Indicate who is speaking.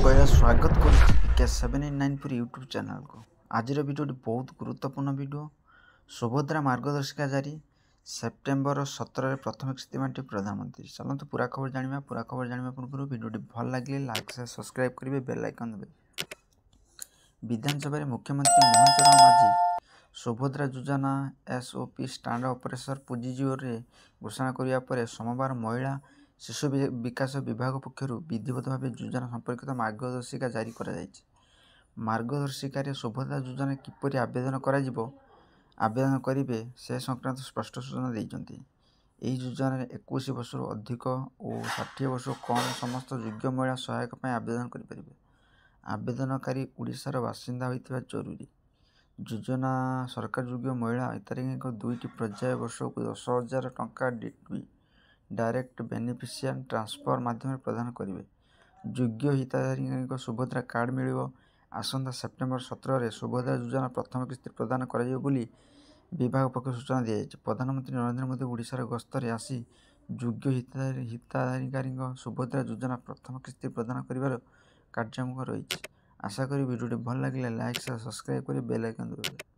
Speaker 1: କହିଲା ସ୍ୱାଗତ କରୁଛି PK789 यूट्यूब चैनल को। आज भिडियोटी बहुत गुरुत्वपूर्ण वीडियो। सुभद्रा मार्गदर्शिका जारी सेप्टेम्बर 17 प्रथम किस्ती बांटी प्रधानमंत्री। चलते पूरा खबर जाना। पूरा खबर जाना पूर्व वीडियोटी भल लगे लाइक से सब्सक्राइब करेंगे, बेल आइकन दबे। विधानसभा मुख्यमंत्री मोहन चरण माझी सुभद्रा योजना SOP स्टांड ऑपरेशन पुंजीजीओ घोषणा करने पर सोमवार महिला शिशु विकास विभाग पक्षर विधिवत भाव योजना संपर्कित मार्गदर्शिका जारी कर मार्गदर्शिकार सुभद्रा योजना किपरि आवेदन करेंगे से संक्रांत स्पष्ट सूचना देते। यह योजन 21 वर्ष अधिक और 60 वर्ष कम समस्त योग्य महिला सहायक आवेदन करें। आवेदनकारी ओडिशार बासिंदा होइथिबा जरूरी। योजना सरकार योग्य महिला हिताधिकारी दुईटी पर्याय वर्ष को 10,000 टंका डायरेक्ट बेनिफिशियरी ट्रांसफर माध्यम प्रदान करेंगे। योग्य हिताधिकारी सुभद्रा कार्ड मिल आसंता सेप्टेम्बर 17 सुभद्रा योजना प्रथम किस्ती प्रदान कर विभाग पक्ष सूचना दी। प्रधानमंत्री नरेंद्र मोदी ओडिशार गस्तर आसी योग्य हिताधिकारी सुभद्रा योजना प्रथम किस्ती प्रदान कर कार्यक्रम रही। आशा करी वीडियो भल लगे लाइक से सब्सक्राइब कर बेल आइकन दबाइए।